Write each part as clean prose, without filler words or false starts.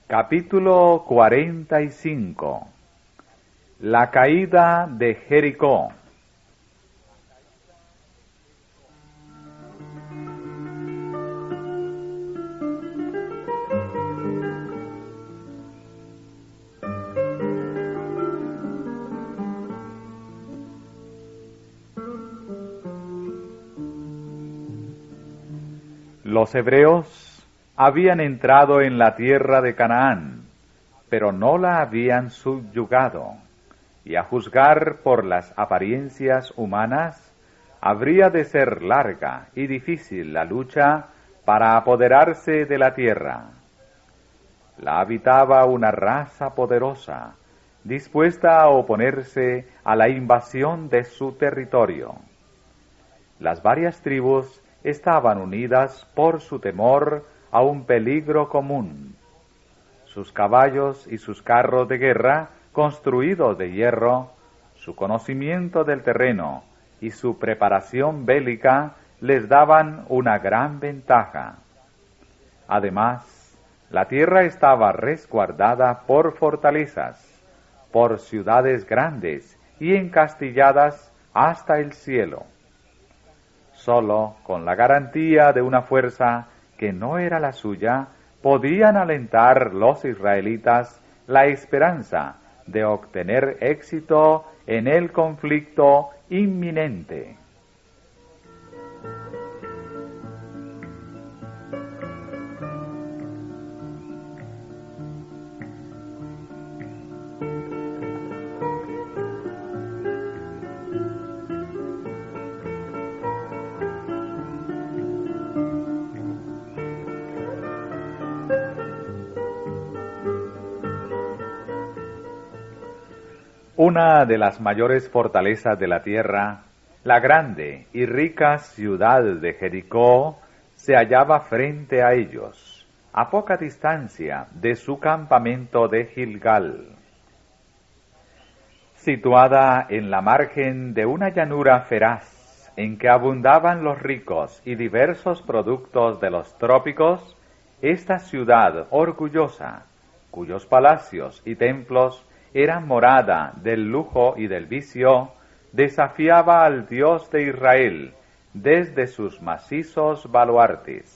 Capítulo 45. La caída de Jericó. Los hebreos habían entrado en la tierra de Canaán, pero no la habían subyugado, y a juzgar por las apariencias humanas, habría de ser larga y difícil la lucha para apoderarse de la tierra. La habitaba una raza poderosa, dispuesta a oponerse a la invasión de su territorio. Las varias tribus estaban unidas por su temor a un peligro común. Sus caballos y sus carros de guerra, construidos de hierro, su conocimiento del terreno y su preparación bélica les daban una gran ventaja. Además, la tierra estaba resguardada por fortalezas, por ciudades grandes y encastilladas hasta el cielo. Solo con la garantía de una fuerza que no era la suya, podían alentar los israelitas la esperanza de obtener éxito en el conflicto inminente. Una de las mayores fortalezas de la tierra, la grande y rica ciudad de Jericó, se hallaba frente a ellos, a poca distancia de su campamento de Gilgal. Situada en la margen de una llanura feraz, en que abundaban los ricos y diversos productos de los trópicos, esta ciudad orgullosa, cuyos palacios y templos eran morada del lujo y del vicio, desafiaba al Dios de Israel desde sus macizos baluartes.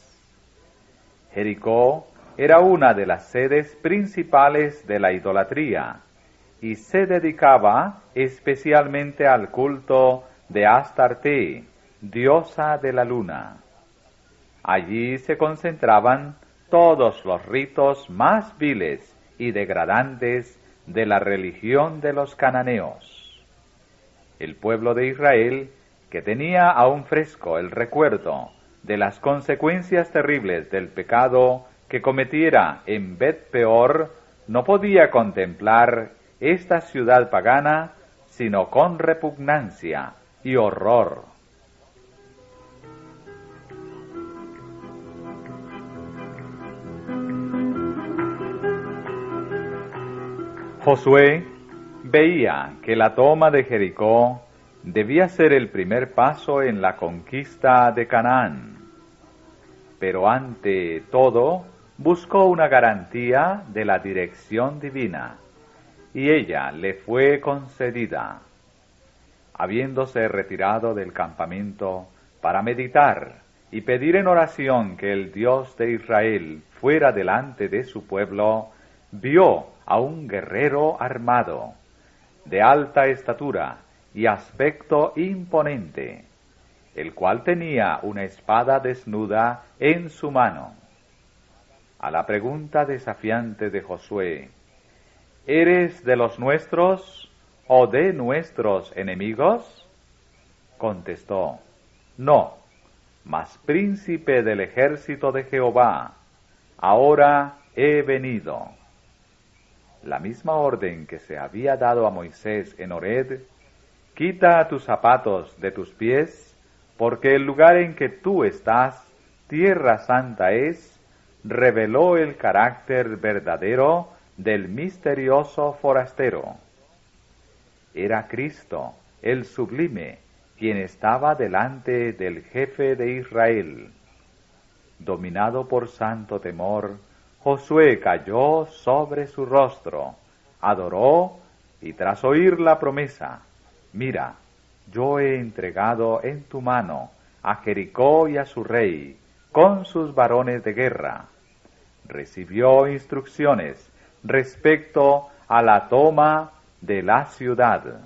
Jericó era una de las sedes principales de la idolatría y se dedicaba especialmente al culto de Astarte, diosa de la luna. Allí se concentraban todos los ritos más viles y degradantes de la religión de los cananeos. El pueblo de Israel, que tenía aún fresco el recuerdo de las consecuencias terribles del pecado que cometiera en Bet-peor, no podía contemplar esta ciudad pagana sino con repugnancia y horror. Josué veía que la toma de Jericó debía ser el primer paso en la conquista de Canaán, pero ante todo buscó una garantía de la dirección divina, y ella le fue concedida. Habiéndose retirado del campamento para meditar y pedir en oración que el Dios de Israel fuera delante de su pueblo, vio a un guerrero armado, de alta estatura y aspecto imponente, el cual tenía una espada desnuda en su mano. A la pregunta desafiante de Josué, ¿eres de los nuestros o de nuestros enemigos?, contestó, no, mas príncipe del ejército de Jehová, ahora he venido. La misma orden que se había dado a Moisés en Horeb, quita tus zapatos de tus pies, porque el lugar en que tú estás, tierra santa es, reveló el carácter verdadero del misterioso forastero. Era Cristo, el sublime, quien estaba delante del jefe de Israel. Dominado por santo temor, Josué cayó sobre su rostro, adoró y tras oír la promesa, mira, yo he entregado en tu mano a Jericó y a su rey, con sus varones de guerra. Recibió instrucciones respecto a la toma de la ciudad.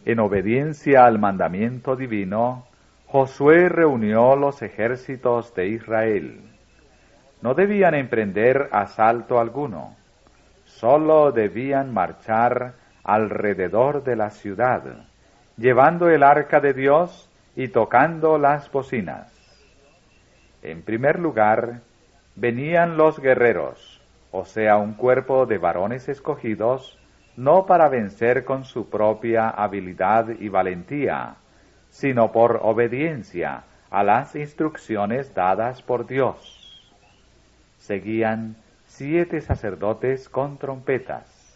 En obediencia al mandamiento divino, Josué reunió los ejércitos de Israel. No debían emprender asalto alguno, solo debían marchar alrededor de la ciudad, llevando el arca de Dios y tocando las bocinas. En primer lugar, venían los guerreros, o sea, un cuerpo de varones escogidos, no para vencer con su propia habilidad y valentía, sino por obediencia a las instrucciones dadas por Dios. Seguían 7 sacerdotes con trompetas.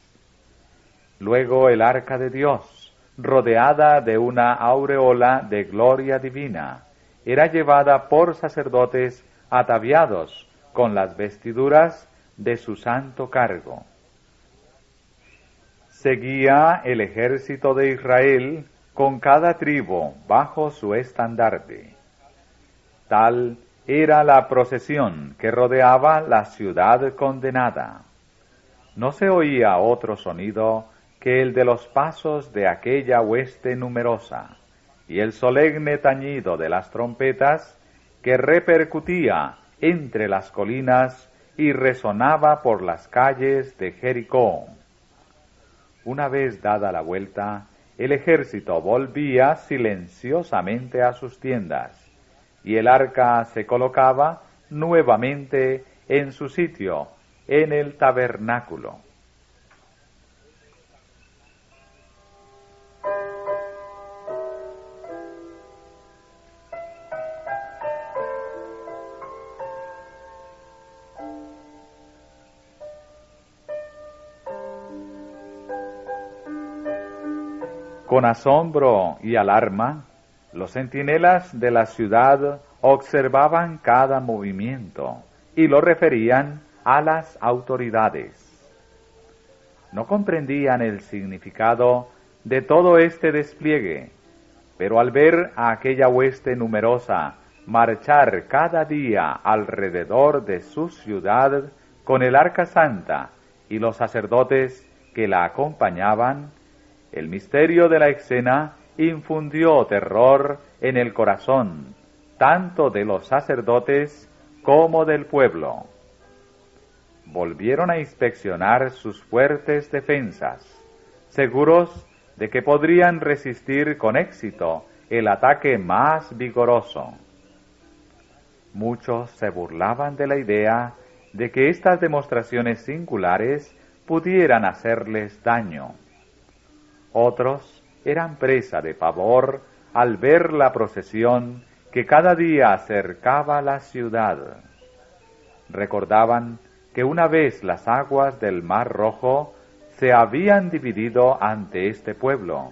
Luego el arca de Dios, rodeada de una aureola de gloria divina, era llevada por sacerdotes ataviados con las vestiduras de su santo cargo. Seguía el ejército de Israel con cada tribu bajo su estandarte. Tal era la procesión que rodeaba la ciudad condenada. No se oía otro sonido que el de los pasos de aquella hueste numerosa y el solemne tañido de las trompetas que repercutía entre las colinas y resonaba por las calles de Jericó. Una vez dada la vuelta, el ejército volvía silenciosamente a sus tiendas, y el arca se colocaba nuevamente en su sitio, en el tabernáculo. Con asombro y alarma, los centinelas de la ciudad observaban cada movimiento y lo referían a las autoridades. No comprendían el significado de todo este despliegue, pero al ver a aquella hueste numerosa marchar cada día alrededor de su ciudad con el arca santa y los sacerdotes que la acompañaban, el misterio de la escena infundió terror en el corazón, tanto de los sacerdotes como del pueblo. Volvieron a inspeccionar sus fuertes defensas, seguros de que podrían resistir con éxito el ataque más vigoroso. Muchos se burlaban de la idea de que estas demostraciones singulares pudieran hacerles daño. Otros eran presa de pavor al ver la procesión que cada día acercaba la ciudad. Recordaban que una vez las aguas del Mar Rojo se habían dividido ante este pueblo,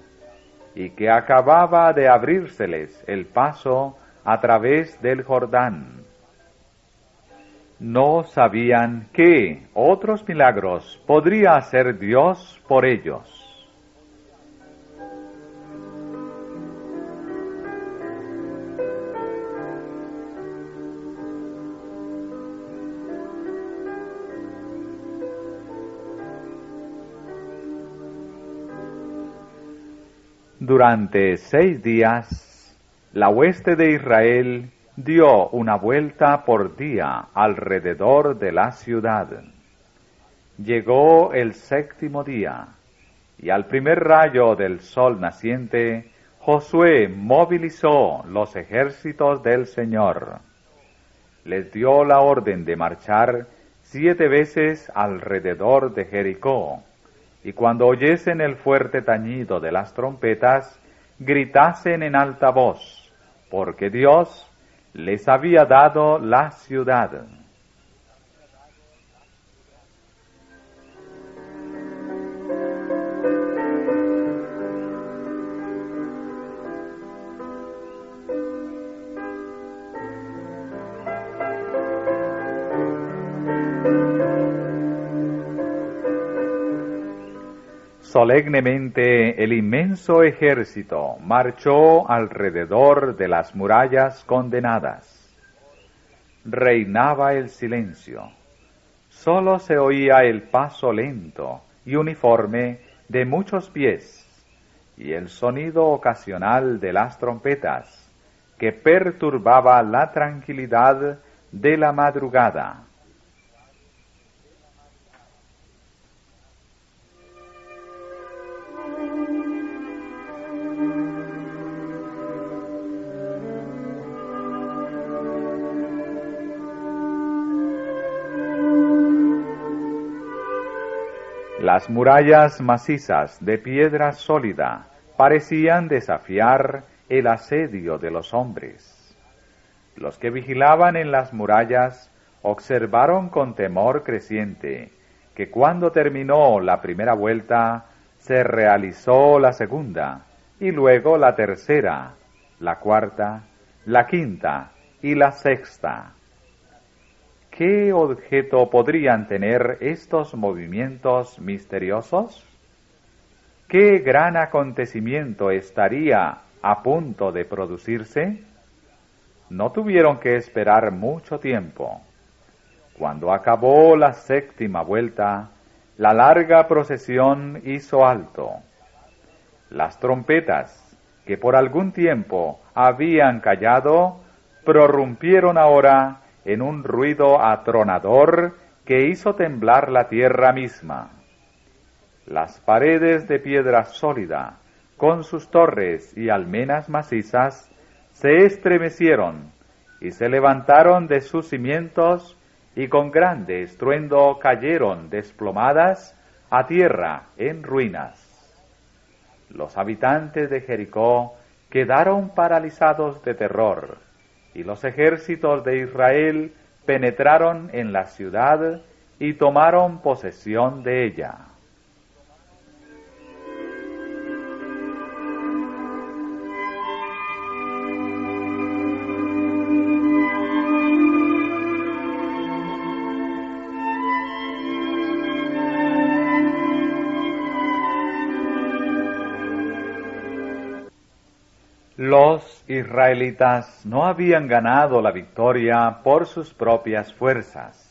y que acababa de abrírseles el paso a través del Jordán. No sabían qué otros milagros podría hacer Dios por ellos. Durante 6 días, la hueste de Israel dio una vuelta por día alrededor de la ciudad. Llegó el 7º día, y al primer rayo del sol naciente, Josué movilizó los ejércitos del Señor. Les dio la orden de marchar 7 veces alrededor de Jericó, y cuando oyesen el fuerte tañido de las trompetas, gritasen en alta voz, porque Dios les había dado la ciudad. Solemnemente el inmenso ejército marchó alrededor de las murallas condenadas. Reinaba el silencio. Sólo se oía el paso lento y uniforme de muchos pies y el sonido ocasional de las trompetas que perturbaba la tranquilidad de la madrugada. Las murallas macizas de piedra sólida parecían desafiar el asedio de los hombres. Los que vigilaban en las murallas observaron con temor creciente que cuando terminó la primera vuelta, se realizó la segunda, y luego la tercera, la cuarta, la quinta y la sexta. ¿Qué objeto podrían tener estos movimientos misteriosos? ¿Qué gran acontecimiento estaría a punto de producirse? No tuvieron que esperar mucho tiempo. Cuando acabó la séptima vuelta, la larga procesión hizo alto. Las trompetas, que por algún tiempo habían callado, prorrumpieron ahora en un ruido atronador que hizo temblar la tierra misma. Las paredes de piedra sólida, con sus torres y almenas macizas, se estremecieron y se levantaron de sus cimientos y con grande estruendo cayeron desplomadas a tierra en ruinas. Los habitantes de Jericó quedaron paralizados de terror, y los ejércitos de Israel penetraron en la ciudad y tomaron posesión de ella. Los israelitas no habían ganado la victoria por sus propias fuerzas.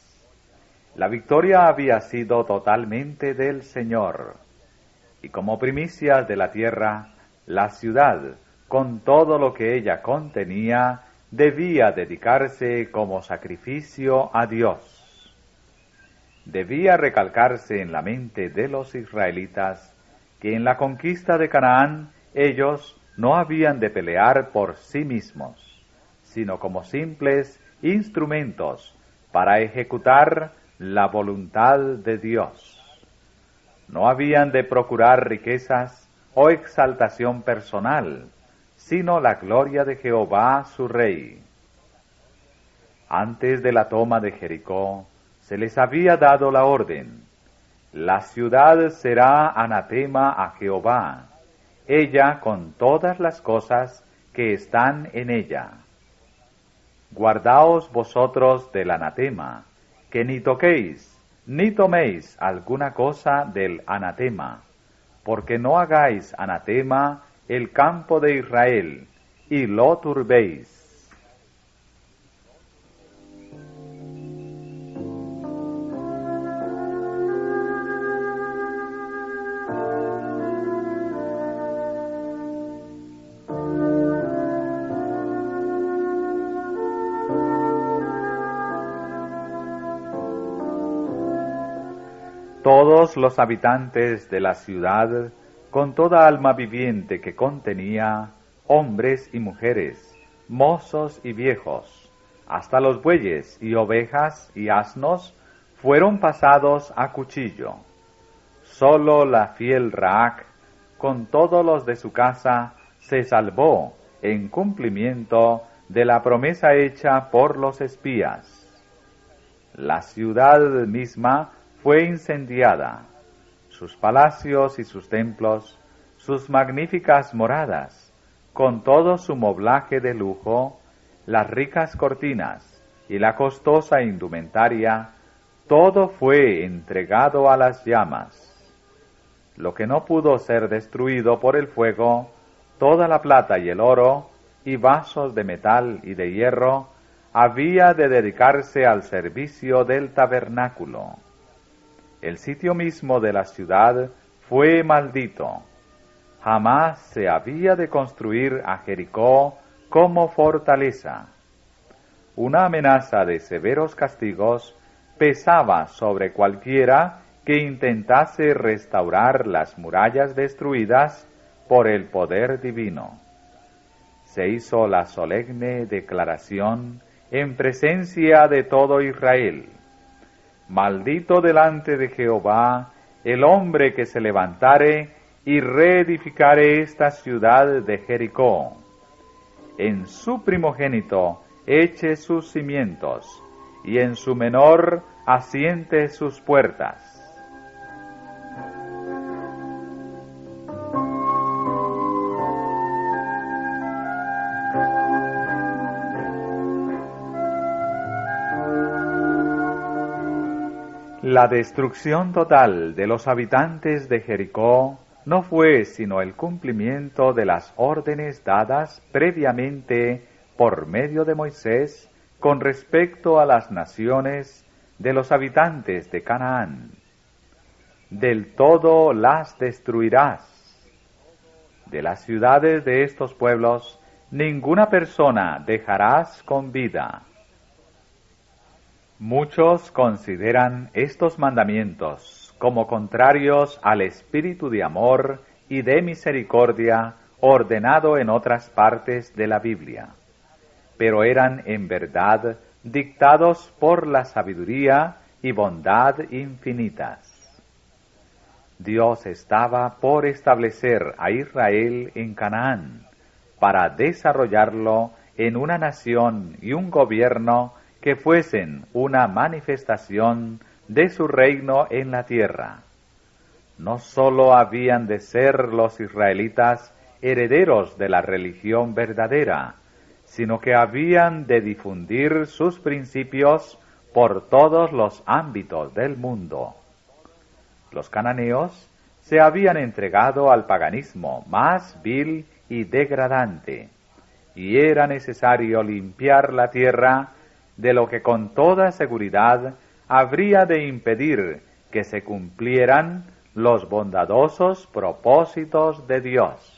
La victoria había sido totalmente del Señor. Y como primicias de la tierra, la ciudad, con todo lo que ella contenía, debía dedicarse como sacrificio a Dios. Debía recalcarse en la mente de los israelitas que en la conquista de Canaán ellos no habían de pelear por sí mismos, sino como simples instrumentos para ejecutar la voluntad de Dios. No habían de procurar riquezas o exaltación personal, sino la gloria de Jehová su Rey. Antes de la toma de Jericó, se les había dado la orden: la ciudad será anatema a Jehová, ella con todas las cosas que están en ella. Guardaos vosotros del anatema, que ni toquéis, ni toméis alguna cosa del anatema, porque no hagáis anatema el campo de Israel, y lo turbéis. Todos los habitantes de la ciudad, con toda alma viviente que contenía, hombres y mujeres, mozos y viejos, hasta los bueyes y ovejas y asnos, fueron pasados a cuchillo. Sólo la fiel Raac, con todos los de su casa, se salvó en cumplimiento de la promesa hecha por los espías. La ciudad misma fue incendiada, sus palacios y sus templos, sus magníficas moradas, con todo su moblaje de lujo, las ricas cortinas y la costosa indumentaria, todo fue entregado a las llamas. Lo que no pudo ser destruido por el fuego, toda la plata y el oro, y vasos de metal y de hierro, había de dedicarse al servicio del tabernáculo. El sitio mismo de la ciudad fue maldito. Jamás se había de construir a Jericó como fortaleza. Una amenaza de severos castigos pesaba sobre cualquiera que intentase restaurar las murallas destruidas por el poder divino. Se hizo la solemne declaración en presencia de todo Israel: maldito delante de Jehová el hombre que se levantare y reedificare esta ciudad de Jericó. En su primogénito eche sus cimientos, y en su menor asiente sus puertas. La destrucción total de los habitantes de Jericó no fue sino el cumplimiento de las órdenes dadas previamente por medio de Moisés con respecto a las naciones de los habitantes de Canaán. Del todo las destruirás. De las ciudades de estos pueblos ninguna persona dejarás con vida. Muchos consideran estos mandamientos como contrarios al espíritu de amor y de misericordia ordenado en otras partes de la Biblia, pero eran en verdad dictados por la sabiduría y bondad infinitas. Dios estaba por establecer a Israel en Canaán para desarrollarlo en una nación y un gobierno que fuesen una manifestación de su reino en la tierra. No sólo habían de ser los israelitas herederos de la religión verdadera, sino que habían de difundir sus principios por todos los ámbitos del mundo. Los cananeos se habían entregado al paganismo más vil y degradante, y era necesario limpiar la tierra de lo que con toda seguridad habría de impedir que se cumplieran los bondadosos propósitos de Dios.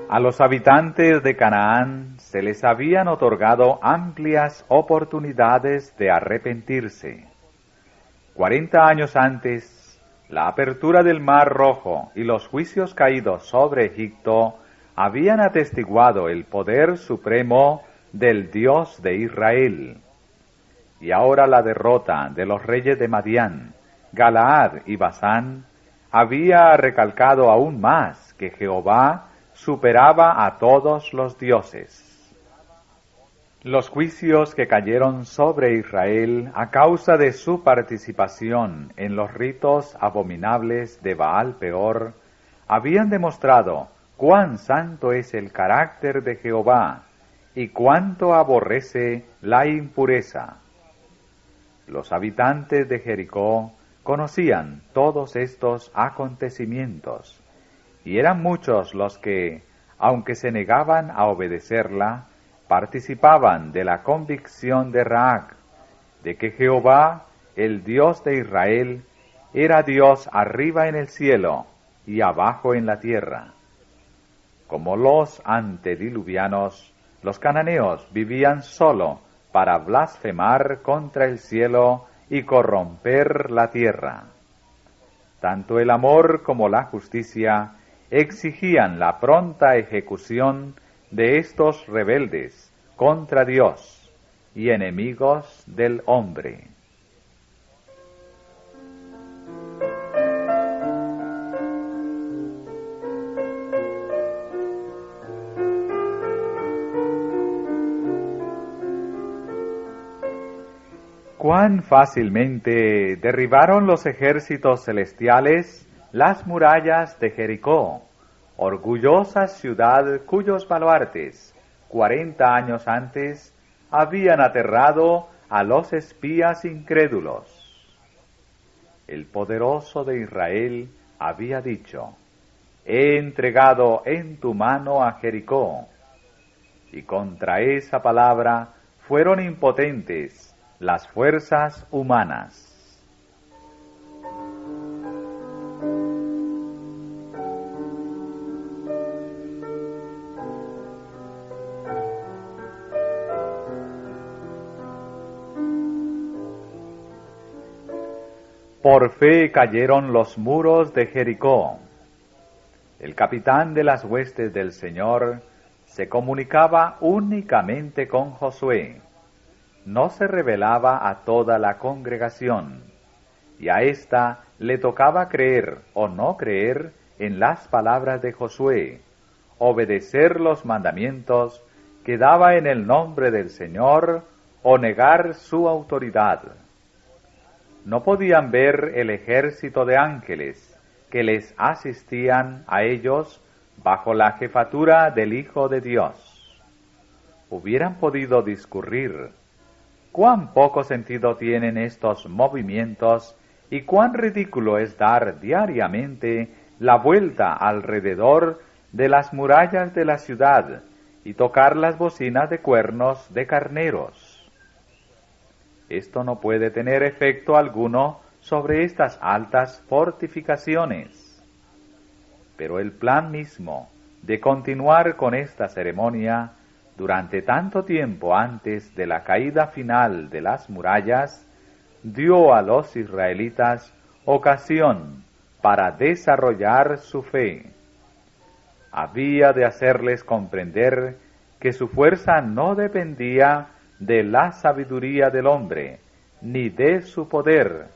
A los habitantes de Canaán se les habían otorgado amplias oportunidades de arrepentirse. 40 años antes, la apertura del Mar Rojo y los juicios caídos sobre Egipto habían atestiguado el poder supremo del Dios de Israel. Y ahora la derrota de los reyes de Madián, Galaad y Basán había recalcado aún más que Jehová superaba a todos los dioses. Los juicios que cayeron sobre Israel a causa de su participación en los ritos abominables de Baal Peor habían demostrado cuán santo es el carácter de Jehová y cuánto aborrece la impureza. Los habitantes de Jericó conocían todos estos acontecimientos, y eran muchos los que, aunque se negaban a obedecerla, participaban de la convicción de Raag, de que Jehová, el Dios de Israel, era Dios arriba en el cielo y abajo en la tierra. Como los antediluvianos, los cananeos vivían solo para blasfemar contra el cielo y corromper la tierra. tanto el amor como la justicia exigían la pronta ejecución de estos rebeldes contra Dios y enemigos del hombre. Cuán fácilmente derribaron los ejércitos celestiales las murallas de Jericó, orgullosa ciudad cuyos baluartes, 40 años antes, habían aterrado a los espías incrédulos. El poderoso de Israel había dicho: he entregado en tu mano a Jericó. Y contra esa palabra fueron impotentes las fuerzas humanas. Por fe cayeron los muros de Jericó. El capitán de las huestes del Señor se comunicaba únicamente con Josué. No se revelaba a toda la congregación, y a ésta le tocaba creer o no creer en las palabras de Josué, obedecer los mandamientos que daba en el nombre del Señor o negar su autoridad. No podían ver el ejército de ángeles que les asistían a ellos bajo la jefatura del Hijo de Dios. Hubieran podido discurrir: cuán poco sentido tienen estos movimientos y cuán ridículo es dar diariamente la vuelta alrededor de las murallas de la ciudad y tocar las bocinas de cuernos de carneros. Esto no puede tener efecto alguno sobre estas altas fortificaciones. Pero el plan mismo de continuar con esta ceremonia durante tanto tiempo antes de la caída final de las murallas, dio a los israelitas ocasión para desarrollar su fe. Había de hacerles comprender que su fuerza no dependía de la sabiduría del hombre, ni de su poder,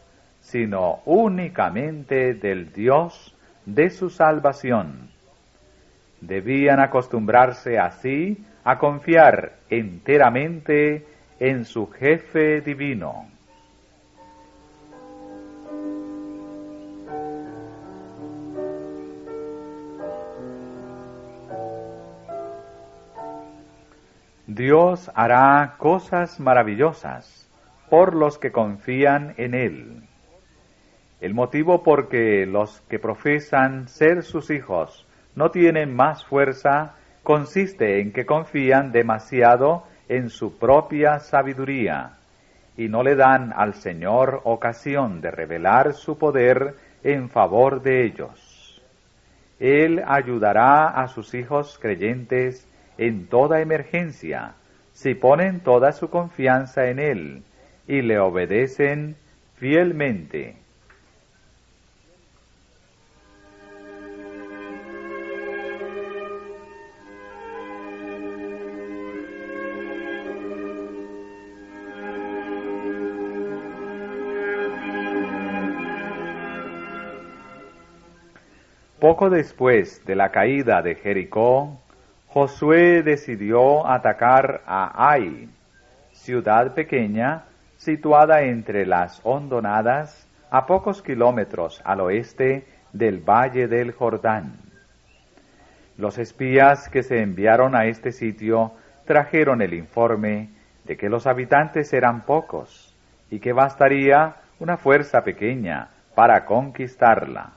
sino únicamente del Dios de su salvación. Debían acostumbrarse así a confiar enteramente en su jefe divino. Dios hará cosas maravillosas por los que confían en Él. El motivo por que los que profesan ser sus hijos no tienen más fuerza consiste en que confían demasiado en su propia sabiduría y no le dan al Señor ocasión de revelar su poder en favor de ellos. Él ayudará a sus hijos creyentes en toda emergencia si ponen toda su confianza en Él y le obedecen fielmente. Poco después de la caída de Jericó, Josué decidió atacar a Ai, ciudad pequeña situada entre las hondonadas a pocos kilómetros al oeste del Valle del Jordán. Los espías que se enviaron a este sitio trajeron el informe de que los habitantes eran pocos y que bastaría una fuerza pequeña para conquistarla.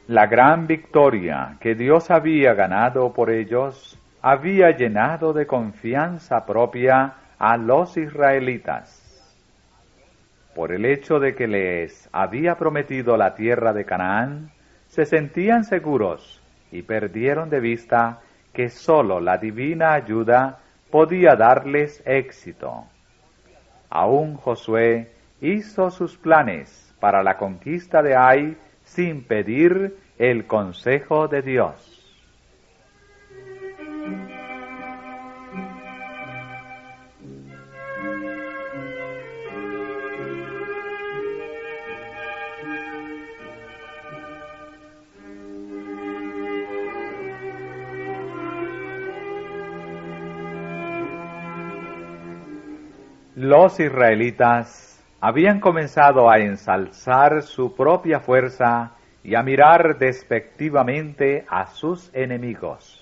La gran victoria que Dios había ganado por ellos había llenado de confianza propia a los israelitas. Por el hecho de que les había prometido la tierra de Canaán, se sentían seguros y perdieron de vista que sólo la divina ayuda podía darles éxito. Aún Josué hizo sus planes para la conquista de Ai sin pedir el consejo de Dios. Los israelitas habían comenzado a ensalzar su propia fuerza y a mirar despectivamente a sus enemigos.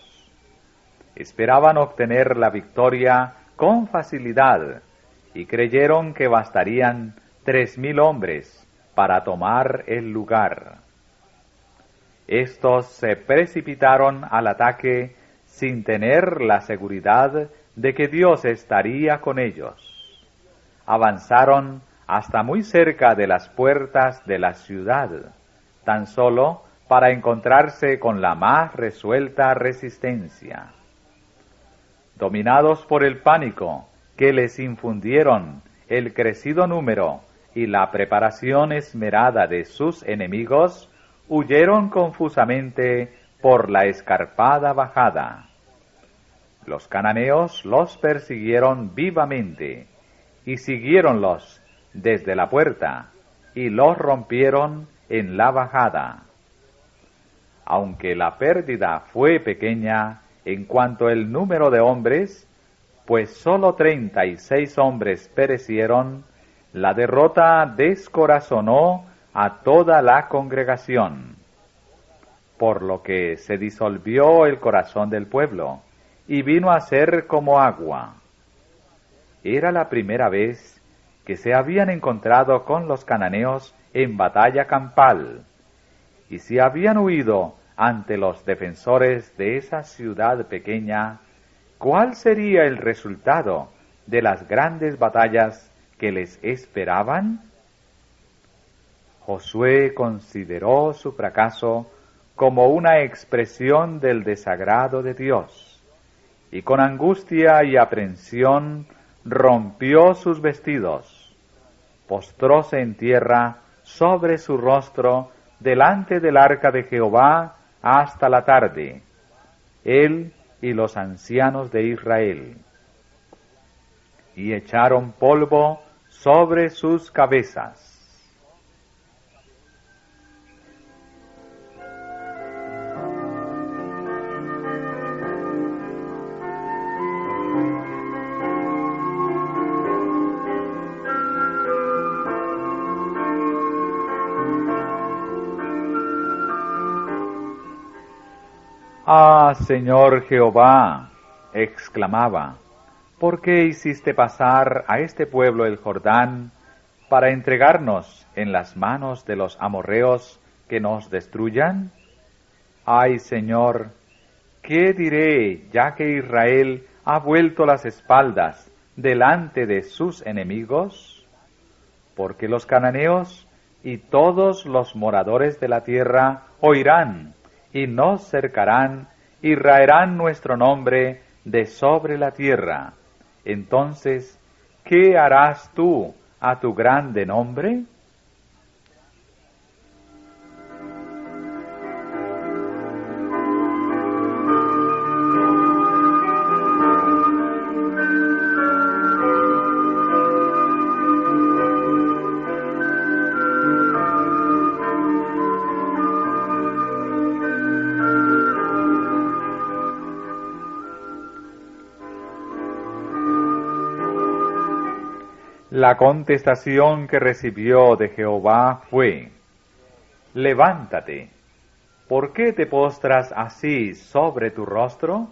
Esperaban obtener la victoria con facilidad y creyeron que bastarían 3,000 hombres para tomar el lugar. Estos se precipitaron al ataque sin tener la seguridad de que Dios estaría con ellos. Avanzaron hasta muy cerca de las puertas de la ciudad, tan solo para encontrarse con la más resuelta resistencia. Dominados por el pánico que les infundieron el crecido número y la preparación esmerada de sus enemigos, huyeron confusamente por la escarpada bajada. Los cananeos los persiguieron vivamente y siguiéronlos desde la puerta y los rompieron en la bajada. Aunque la pérdida fue pequeña en cuanto al número de hombres, pues sólo 36 hombres perecieron, la derrota descorazonó a toda la congregación, por lo que se disolvió el corazón del pueblo y vino a ser como agua. Era la primera vez que se habían encontrado con los cananeos en batalla campal, y si habían huido ante los defensores de esa ciudad pequeña, ¿cuál sería el resultado de las grandes batallas que les esperaban? Josué consideró su fracaso como una expresión del desagrado de Dios, y con angustia y aprensión rompió sus vestidos, postróse en tierra sobre su rostro delante del arca de Jehová hasta la tarde, él y los ancianos de Israel, y echaron polvo sobre sus cabezas. «Ah, Señor Jehová», exclamaba, «¿por qué hiciste pasar a este pueblo el Jordán para entregarnos en las manos de los amorreos que nos destruyan? Ay, Señor, ¿qué diré ya que Israel ha vuelto las espaldas delante de sus enemigos? Porque los cananeos y todos los moradores de la tierra oirán y nos cercarán y raerán nuestro nombre de sobre la tierra. Entonces, ¿qué harás tú a tu grande nombre?» La contestación que recibió de Jehová fue: «Levántate, ¿por qué te postras así sobre tu rostro?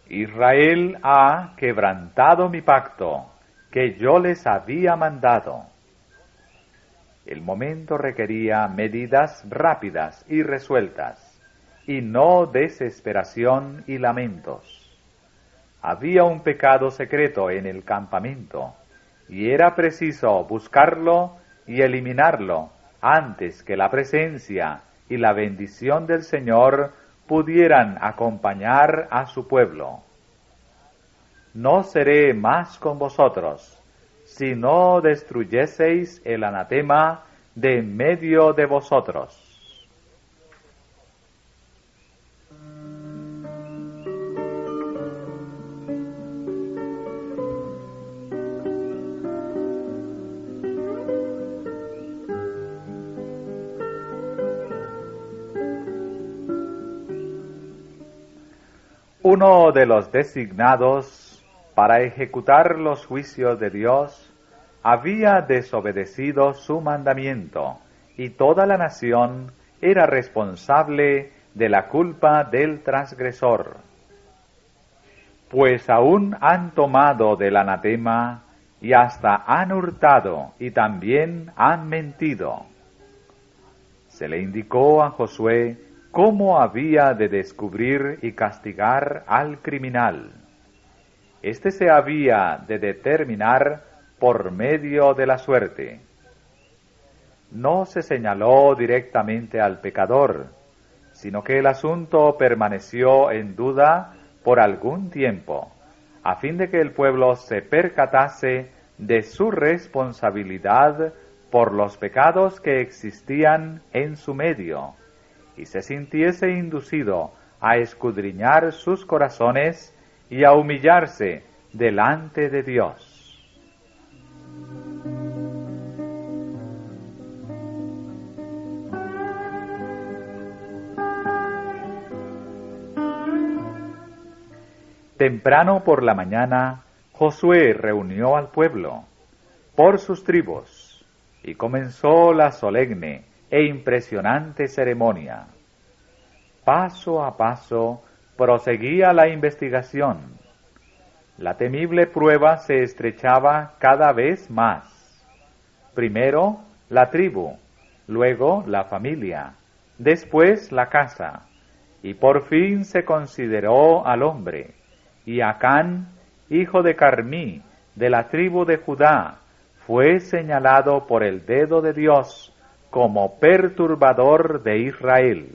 Israel ha quebrantado mi pacto que yo les había mandado». El momento requería medidas rápidas y resueltas, y no desesperación y lamentos. Había un pecado secreto en el campamento, y era preciso buscarlo y eliminarlo antes que la presencia y la bendición del Señor pudieran acompañar a su pueblo. No seré más con vosotros, si no destruyeseis el anatema de en medio de vosotros. Uno de los designados para ejecutar los juicios de Dios había desobedecido su mandamiento, y toda la nación era responsable de la culpa del transgresor. Pues aún han tomado del anatema, y hasta han hurtado, y también han mentido. Se le indicó a Josué cómo había de descubrir y castigar al criminal. Este se había de determinar por medio de la suerte. No se señaló directamente al pecador, sino que el asunto permaneció en duda por algún tiempo, a fin de que el pueblo se percatase de su responsabilidad por los pecados que existían en su medio, y se sintiese inducido a escudriñar sus corazones y a humillarse delante de Dios. Temprano por la mañana, Josué reunió al pueblo por sus tribus y comenzó la solemne e impresionante ceremonia. Paso a paso proseguía la investigación. La temible prueba se estrechaba cada vez más. Primero la tribu, luego la familia, después la casa, y por fin se consideró al hombre. Y Acán, hijo de Carmí, de la tribu de Judá, fue señalado por el dedo de Dios como perturbador de Israel.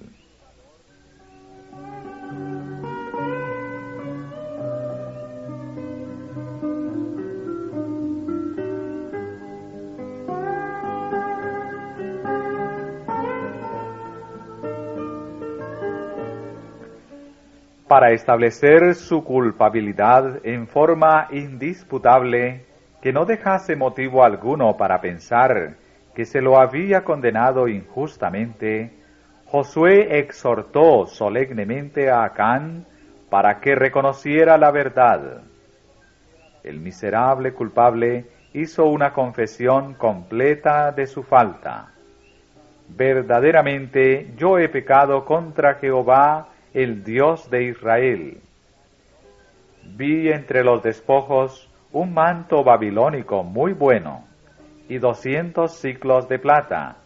Para establecer su culpabilidad en forma indisputable, que no dejase motivo alguno para pensar que se lo había condenado injustamente, Josué exhortó solemnemente a Acán para que reconociera la verdad. El miserable culpable hizo una confesión completa de su falta. Verdaderamente yo he pecado contra Jehová, el Dios de Israel. Vi entre los despojos un manto babilónico muy bueno, y 200 siclos de plata,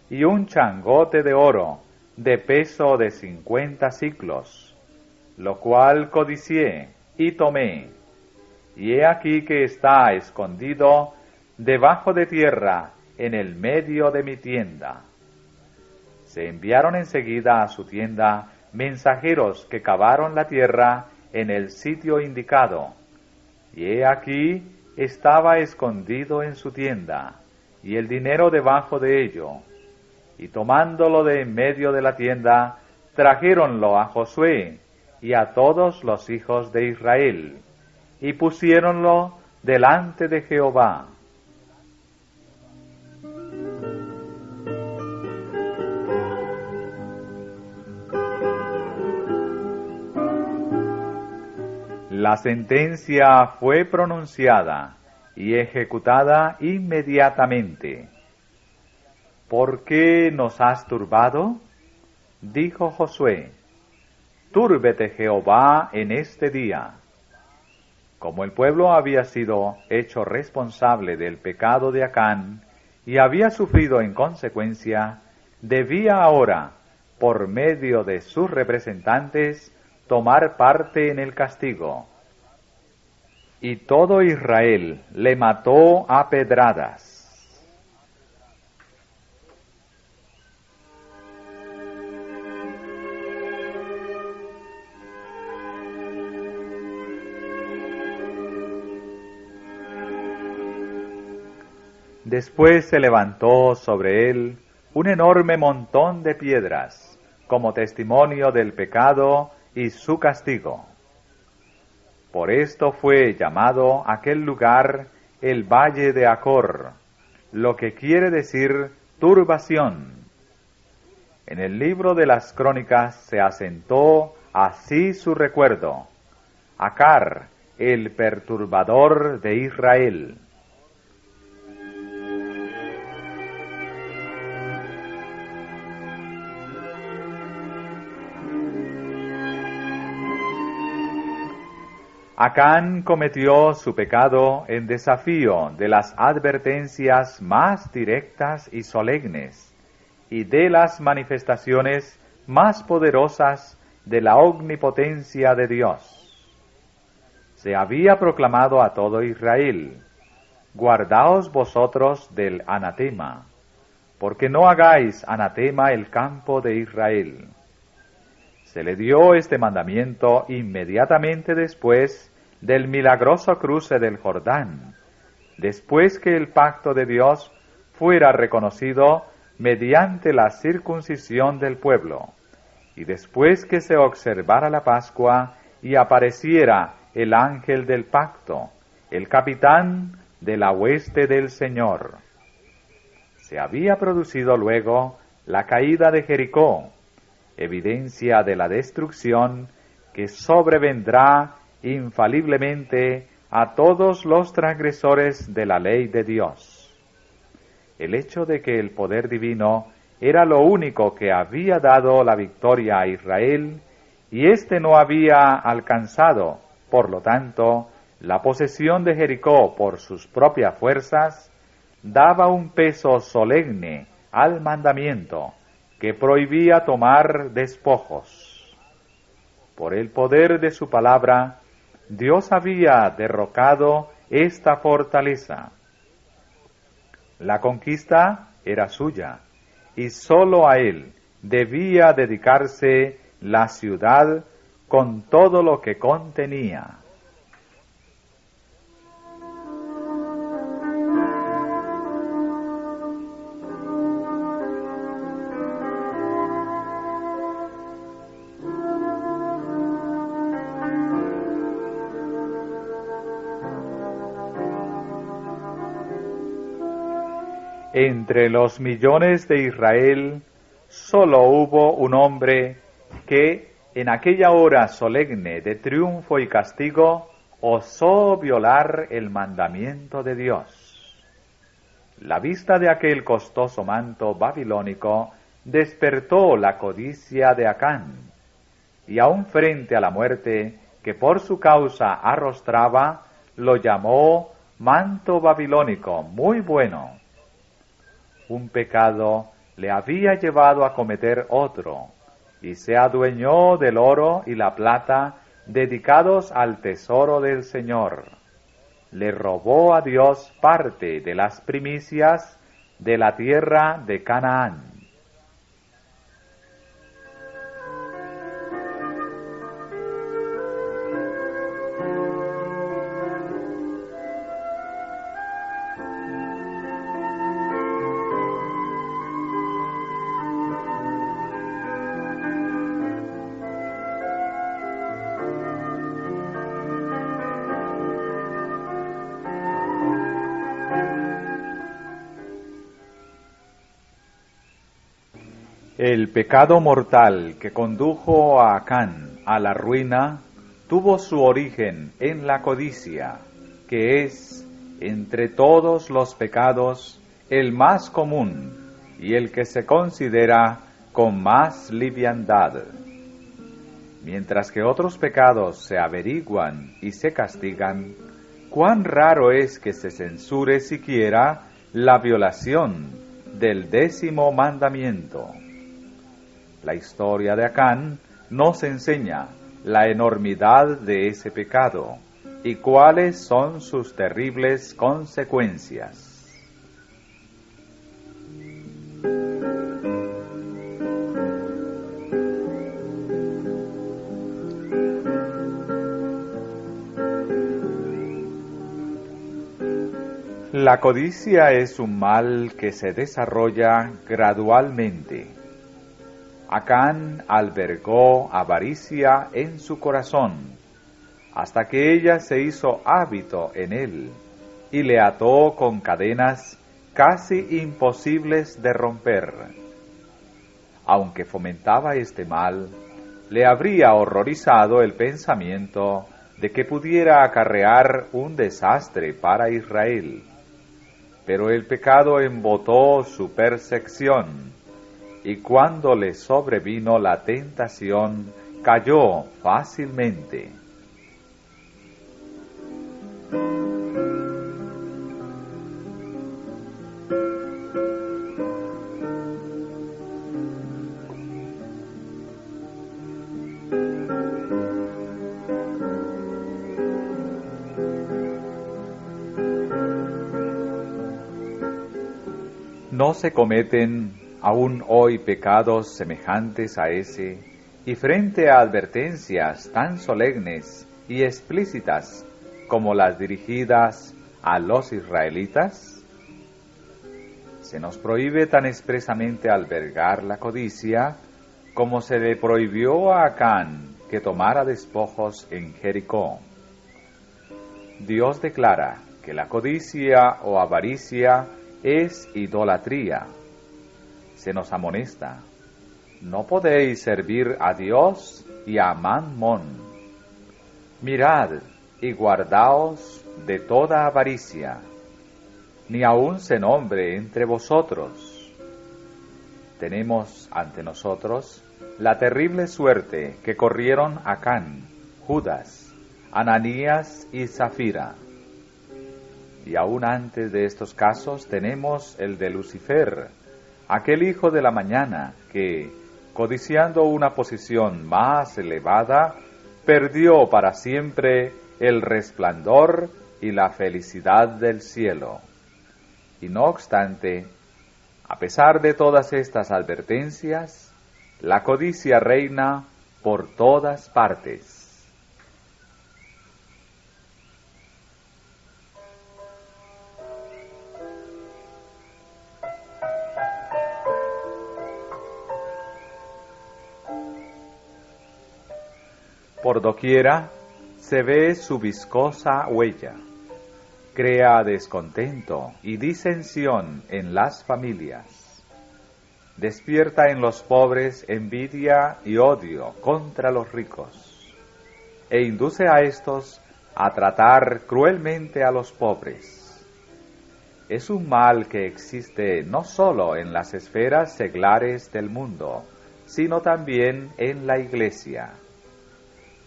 y un changote de oro, de peso de 50 siclos, lo cual codicié y tomé, y he aquí que está escondido debajo de tierra en el medio de mi tienda. Se enviaron enseguida a su tienda mensajeros que cavaron la tierra en el sitio indicado, y he aquí estaba escondido en su tienda, y el dinero debajo de ello, y tomándolo de en medio de la tienda, trajéronlo a Josué y a todos los hijos de Israel, y pusiéronlo delante de Jehová. La sentencia fue pronunciada y ejecutada inmediatamente. ¿Por qué nos has turbado? Dijo Josué. Túrbete Jehová en este día. Como el pueblo había sido hecho responsable del pecado de Acán y había sufrido en consecuencia, debía ahora, por medio de sus representantes, tomar parte en el castigo. Y todo Israel le mató a pedradas. Después se levantó sobre él un enorme montón de piedras, como testimonio del pecado y su castigo. Por esto fue llamado aquel lugar el Valle de Acor, lo que quiere decir turbación. En el libro de las Crónicas se asentó así su recuerdo: Acar, el perturbador de Israel. Acán cometió su pecado en desafío de las advertencias más directas y solemnes y de las manifestaciones más poderosas de la omnipotencia de Dios. Se había proclamado a todo Israel: guardaos vosotros del anatema, porque no hagáis anatema el campo de Israel. Se le dio este mandamiento inmediatamente después del milagroso cruce del Jordán, después que el pacto de Dios fuera reconocido mediante la circuncisión del pueblo, y después que se observara la Pascua y apareciera el ángel del pacto, el capitán de la hueste del Señor. Se había producido luego la caída de Jericó, evidencia de la destrucción que sobrevendrá infaliblemente a todos los transgresores de la ley de Dios. El hecho de que el poder divino era lo único que había dado la victoria a Israel, y éste no había alcanzado, por lo tanto, la posesión de Jericó por sus propias fuerzas, daba un peso solemne al mandamiento que prohibía tomar despojos. Por el poder de su palabra, Dios había derrocado esta fortaleza. La conquista era suya, y sólo a él debía dedicarse la ciudad con todo lo que contenía. Entre los millones de Israel, sólo hubo un hombre que, en aquella hora solemne de triunfo y castigo, osó violar el mandamiento de Dios. La vista de aquel costoso manto babilónico despertó la codicia de Acán, y aun frente a la muerte que por su causa arrostraba, lo llamó manto babilónico muy bueno. Un pecado le había llevado a cometer otro, y se adueñó del oro y la plata dedicados al tesoro del Señor. Le robó a Dios parte de las primicias de la tierra de Canaán. El pecado mortal que condujo a Acán a la ruina tuvo su origen en la codicia, que es, entre todos los pecados, el más común y el que se considera con más liviandad. Mientras que otros pecados se averiguan y se castigan, cuán raro es que se censure siquiera la violación del 10º mandamiento. La historia de Acán nos enseña la enormidad de ese pecado y cuáles son sus terribles consecuencias. La codicia es un mal que se desarrolla gradualmente. Acán albergó avaricia en su corazón, hasta que ella se hizo hábito en él, y le ató con cadenas casi imposibles de romper. Aunque fomentaba este mal, le habría horrorizado el pensamiento de que pudiera acarrear un desastre para Israel. Pero el pecado embotó su percepción, y cuando le sobrevino la tentación, cayó fácilmente. ¿No se cometen aún hoy pecados semejantes a ese, y frente a advertencias tan solemnes y explícitas como las dirigidas a los israelitas? Se nos prohíbe tan expresamente albergar la codicia como se le prohibió a Acán que tomara despojos en Jericó. Dios declara que la codicia o avaricia es idolatría. Se nos amonesta: no podéis servir a Dios y a Mammón. Mirad y guardaos de toda avaricia, ni aun se nombre entre vosotros. Tenemos ante nosotros la terrible suerte que corrieron Acán, Judas, Ananías y Zafira. Y aún antes de estos casos tenemos el de Lucifer, aquel hijo de la mañana que, codiciando una posición más elevada, perdió para siempre el resplandor y la felicidad del cielo. Y no obstante, a pesar de todas estas advertencias, la codicia reina por todas partes. Por doquiera se ve su viscosa huella. Crea descontento y disensión en las familias. Despierta en los pobres envidia y odio contra los ricos, e induce a estos a tratar cruelmente a los pobres. Es un mal que existe no sólo en las esferas seglares del mundo, sino también en la Iglesia.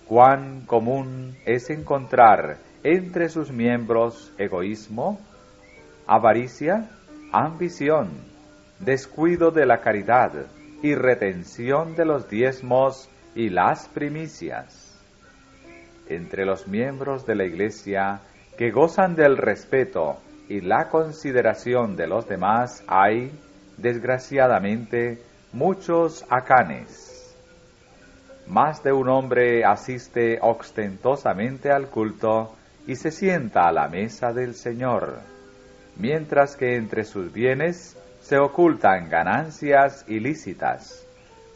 Cuán común es encontrar entre sus miembros egoísmo, avaricia, ambición, descuido de la caridad y retención de los diezmos y las primicias. Entre los miembros de la Iglesia que gozan del respeto y la consideración de los demás hay, desgraciadamente, muchos Acanes. Más de un hombre asiste ostentosamente al culto y se sienta a la mesa del Señor, mientras que entre sus bienes se ocultan ganancias ilícitas,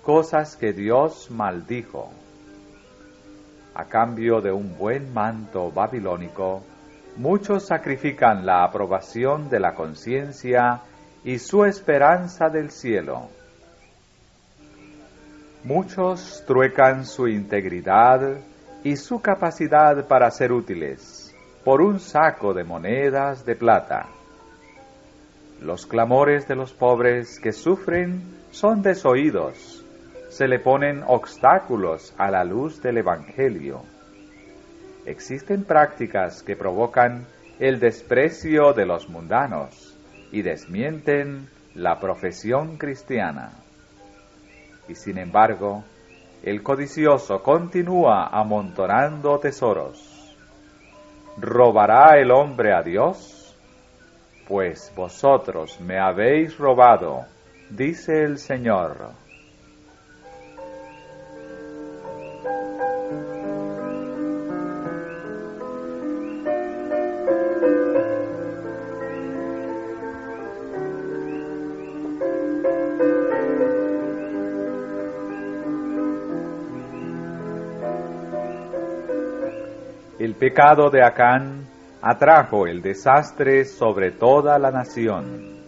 cosas que Dios maldijo. A cambio de un buen manto babilónico, muchos sacrifican la aprobación de la conciencia y su esperanza del cielo. Muchos truecan su integridad y su capacidad para ser útiles por un saco de monedas de plata. Los clamores de los pobres que sufren son desoídos, se le ponen obstáculos a la luz del Evangelio. Existen prácticas que provocan el desprecio de los mundanos y desmienten la profesión cristiana. Y sin embargo, el codicioso continúa amontonando tesoros. ¿Robará el hombre a Dios? Pues vosotros me habéis robado, dice el Señor. El pecado de Acán atrajo el desastre sobre toda la nación.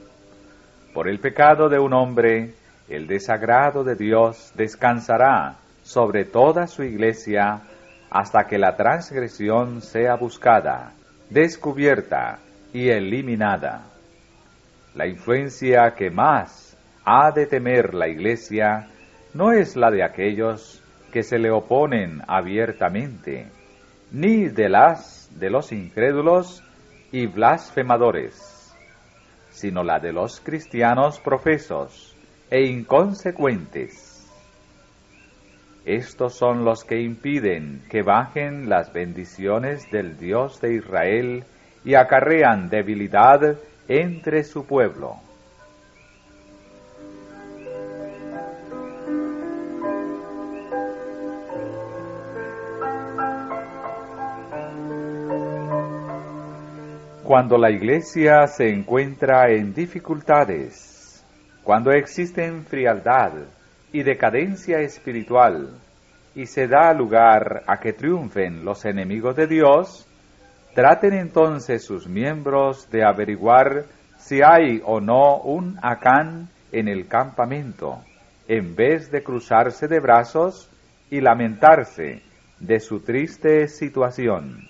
Por el pecado de un hombre, el desagrado de Dios descansará sobre toda su iglesia hasta que la transgresión sea buscada, descubierta y eliminada. La influencia que más ha de temer la iglesia no es la de aquellos que se le oponen abiertamente, ni de los incrédulos y blasfemadores, sino la de los cristianos profesos e inconsecuentes. Estos son los que impiden que bajen las bendiciones del Dios de Israel y acarrean debilidad entre su pueblo. Cuando la iglesia se encuentra en dificultades, cuando existen frialdad y decadencia espiritual, y se da lugar a que triunfen los enemigos de Dios, traten entonces sus miembros de averiguar si hay o no un Acán en el campamento, en vez de cruzarse de brazos y lamentarse de su triste situación.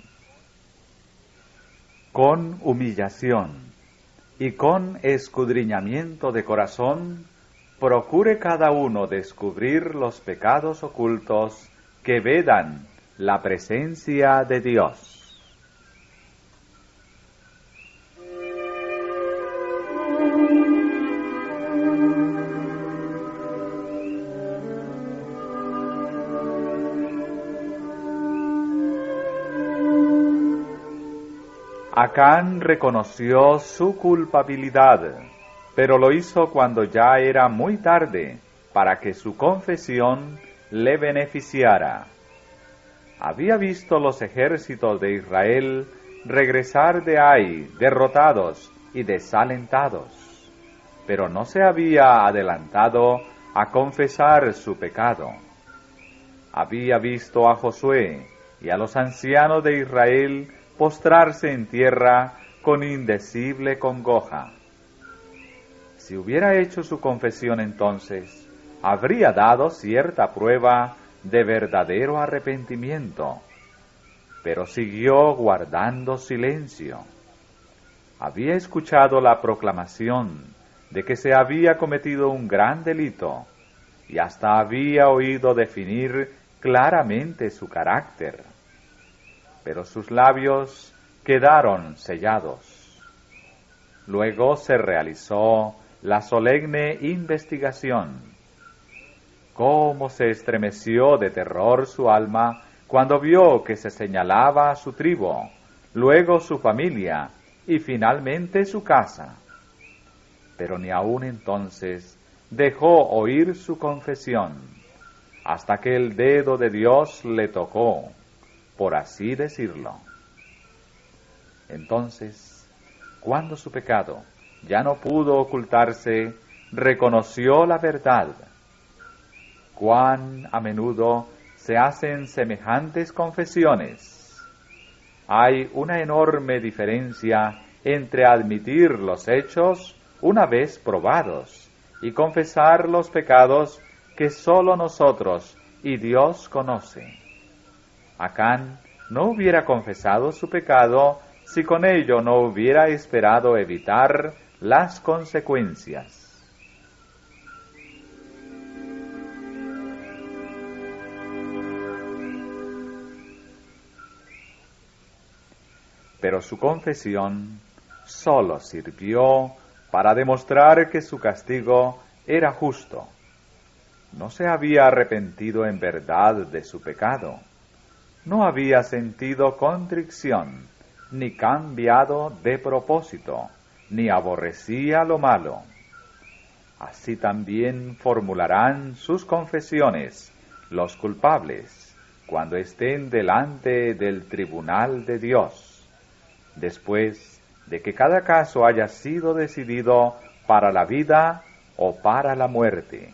Con humillación y con escudriñamiento de corazón, procure cada uno descubrir los pecados ocultos que vedan la presencia de Dios. Acán reconoció su culpabilidad, pero lo hizo cuando ya era muy tarde para que su confesión le beneficiara. Había visto los ejércitos de Israel regresar de Ai derrotados y desalentados, pero no se había adelantado a confesar su pecado. Había visto a Josué y a los ancianos de Israel postrarse en tierra con indecible congoja. Si hubiera hecho su confesión entonces, habría dado cierta prueba de verdadero arrepentimiento, pero siguió guardando silencio. Había escuchado la proclamación de que se había cometido un gran delito, y hasta había oído definir claramente su carácter, pero sus labios quedaron sellados. Luego se realizó la solemne investigación. Cómo se estremeció de terror su alma cuando vio que se señalaba a su tribu, luego su familia y finalmente su casa. Pero ni aun entonces dejó oír su confesión, hasta que el dedo de Dios le tocó, por así decirlo. Entonces, cuando su pecado ya no pudo ocultarse, reconoció la verdad. Cuán a menudo se hacen semejantes confesiones. Hay una enorme diferencia entre admitir los hechos una vez probados y confesar los pecados que sólo nosotros y Dios conoce. Acán no hubiera confesado su pecado si con ello no hubiera esperado evitar las consecuencias. Pero su confesión sólo sirvió para demostrar que su castigo era justo. No se había arrepentido en verdad de su pecado. No había sentido contrición, ni cambiado de propósito, ni aborrecía lo malo. Así también formularán sus confesiones los culpables cuando estén delante del tribunal de Dios, después de que cada caso haya sido decidido para la vida o para la muerte.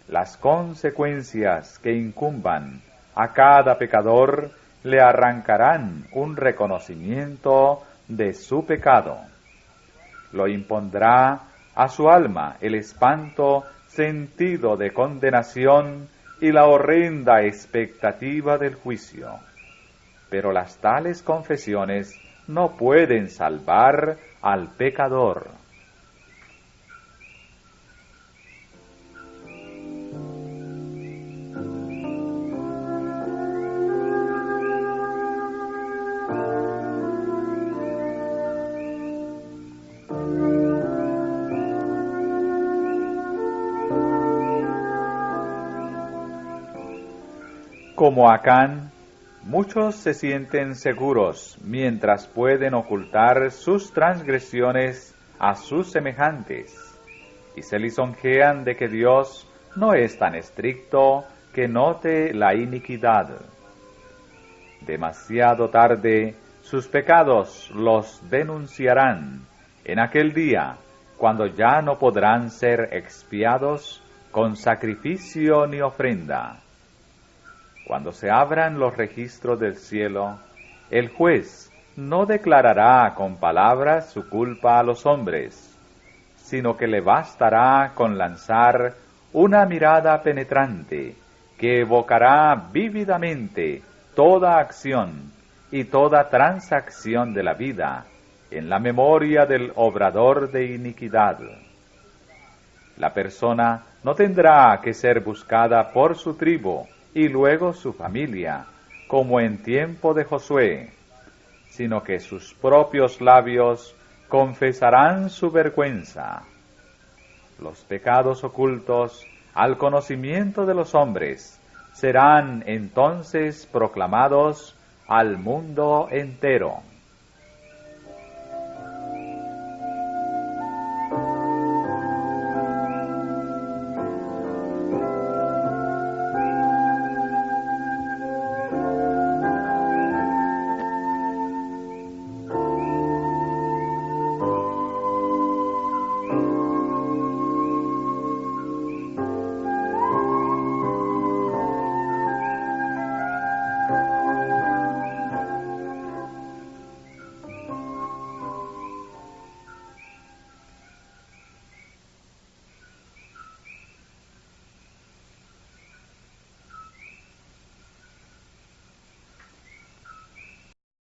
Las consecuencias que incumban a cada pecador le arrancarán un reconocimiento de su pecado. Lo impondrá a su alma el espanto sentido de condenación y la horrenda expectativa del juicio. Pero las tales confesiones no pueden salvar al pecador. Como Acán, muchos se sienten seguros mientras pueden ocultar sus transgresiones a sus semejantes, y se lisonjean de que Dios no es tan estricto que note la iniquidad. Demasiado tarde sus pecados los denunciarán en aquel día, cuando ya no podrán ser expiados con sacrificio ni ofrenda. Cuando se abran los registros del cielo, el juez no declarará con palabras su culpa a los hombres, sino que le bastará con lanzar una mirada penetrante que evocará vívidamente toda acción y toda transacción de la vida en la memoria del obrador de iniquidad. La persona no tendrá que ser buscada por su tribu y luego su familia, como en tiempo de Josué, sino que sus propios labios confesarán su vergüenza. Los pecados ocultos al conocimiento de los hombres serán entonces proclamados al mundo entero.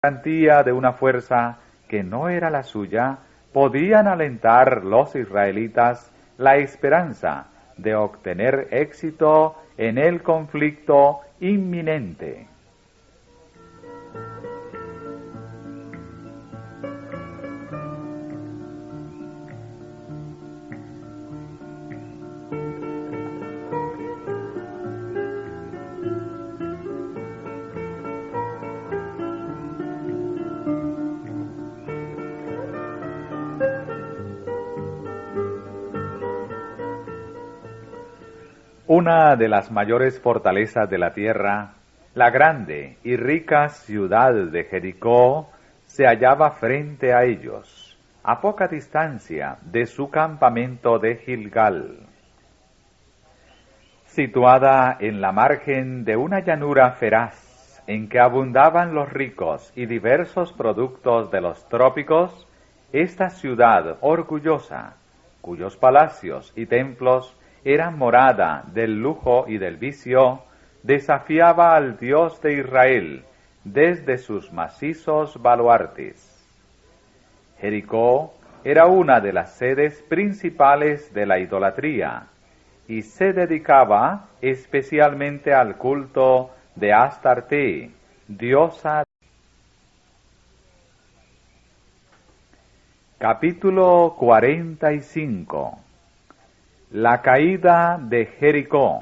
Garantía de una fuerza que no era la suya, podían alentar los israelitas la esperanza de obtener éxito en el conflicto inminente. Una de las mayores fortalezas de la tierra, la grande y rica ciudad de Jericó, se hallaba frente a ellos, a poca distancia de su campamento de Gilgal. Situada en la margen de una llanura feraz, en que abundaban los ricos y diversos productos de los trópicos, esta ciudad orgullosa, cuyos palacios y templos eran morada del lujo y del vicio, desafiaba al Dios de Israel desde sus macizos baluartes. Jericó era una de las sedes principales de la idolatría y se dedicaba especialmente al culto de Astarte, diosa. Capítulo 45. La caída de Jericó.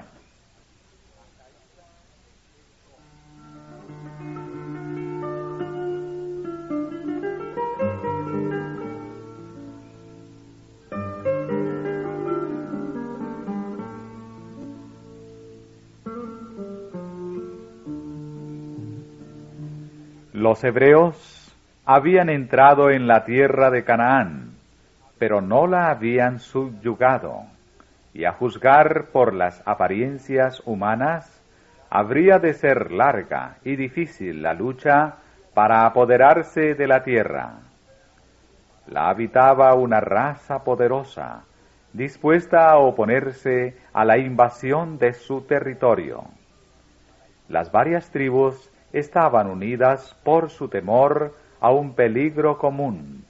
Los hebreos habían entrado en la tierra de Canaán, pero no la habían subyugado. Y a juzgar por las apariencias humanas, habría de ser larga y difícil la lucha para apoderarse de la tierra. La habitaba una raza poderosa, dispuesta a oponerse a la invasión de su territorio. Las varias tribus estaban unidas por su temor a un peligro común.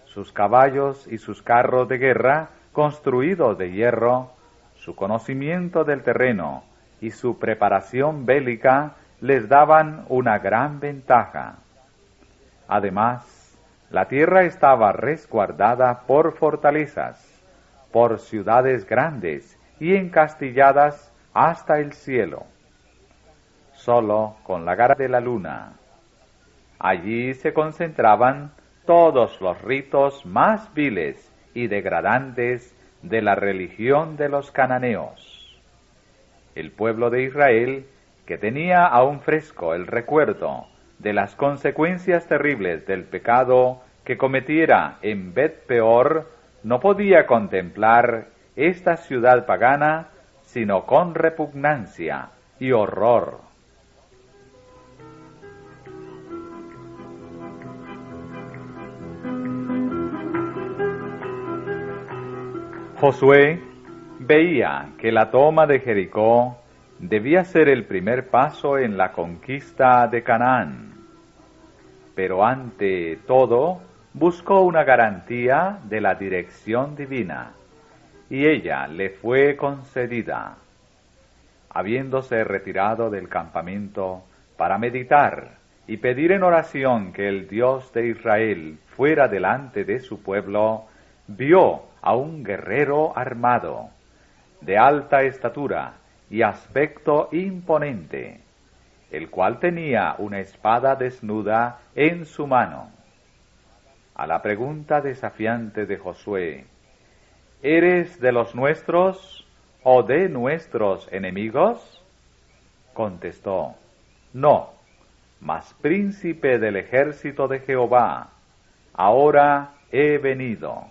Sus caballos y sus carros de guerra, construidos de hierro, su conocimiento del terreno y su preparación bélica les daban una gran ventaja. Además, la tierra estaba resguardada por fortalezas, por ciudades grandes y encastilladas hasta el cielo. Solo con la gara de la luna. Allí se concentraban todos los ritos más viles y degradantes de la religión de los cananeos. El pueblo de Israel, que tenía aún fresco el recuerdo de las consecuencias terribles del pecado que cometiera en Bet Peor, no podía contemplar esta ciudad pagana sino con repugnancia y horror. Josué veía que la toma de Jericó debía ser el primer paso en la conquista de Canaán, pero ante todo buscó una garantía de la dirección divina, y ella le fue concedida. Habiéndose retirado del campamento para meditar y pedir en oración que el Dios de Israel fuera delante de su pueblo, vio a un guerrero armado, de alta estatura y aspecto imponente, el cual tenía una espada desnuda en su mano. A la pregunta desafiante de Josué, ¿eres de los nuestros o de nuestros enemigos? Contestó, no, mas príncipe del ejército de Jehová, ahora he venido.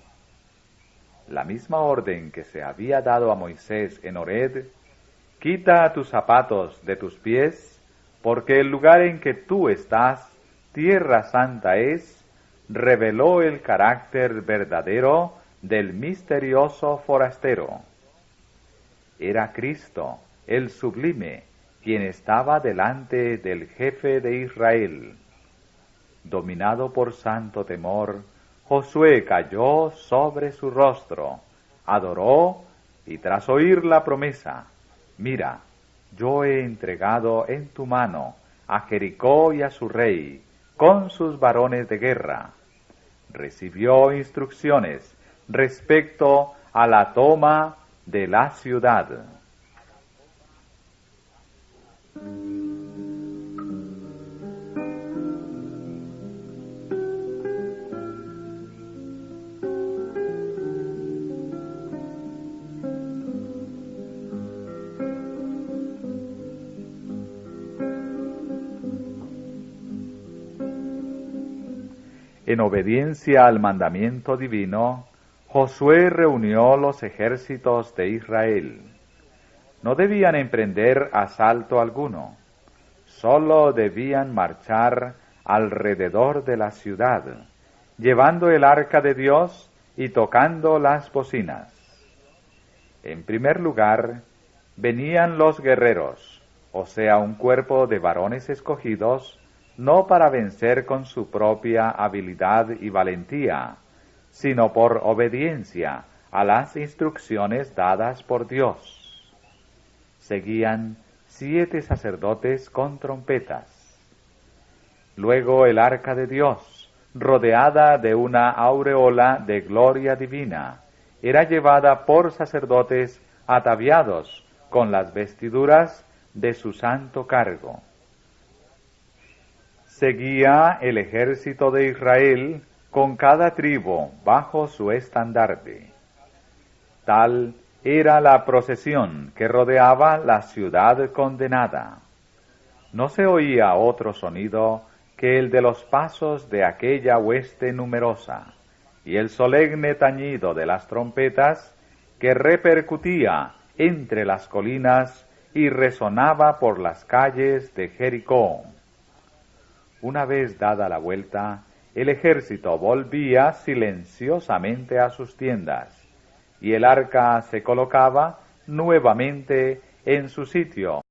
La misma orden que se había dado a Moisés en Horeb, quita tus zapatos de tus pies, porque el lugar en que tú estás, tierra santa es, reveló el carácter verdadero del misterioso forastero. Era Cristo, el sublime, quien estaba delante del jefe de Israel. Dominado por santo temor, Josué cayó sobre su rostro, adoró y tras oír la promesa, mira, yo he entregado en tu mano a Jericó y a su rey, con sus varones de guerra. Recibió instrucciones respecto a la toma de la ciudad. En obediencia al mandamiento divino, Josué reunió los ejércitos de Israel. No debían emprender asalto alguno, solo debían marchar alrededor de la ciudad, llevando el arca de Dios y tocando las bocinas. En primer lugar, venían los guerreros, o sea, un cuerpo de varones escogidos, no para vencer con su propia habilidad y valentía, sino por obediencia a las instrucciones dadas por Dios. Seguían 7 sacerdotes con trompetas. Luego el arca de Dios, rodeada de una aureola de gloria divina, era llevada por sacerdotes ataviados con las vestiduras de su santo cargo. Seguía el ejército de Israel con cada tribu bajo su estandarte. Tal era la procesión que rodeaba la ciudad condenada. No se oía otro sonido que el de los pasos de aquella hueste numerosa y el solemne tañido de las trompetas que repercutía entre las colinas y resonaba por las calles de Jericó. Una vez dada la vuelta, el ejército volvía silenciosamente a sus tiendas, y el arca se colocaba nuevamente en su sitio.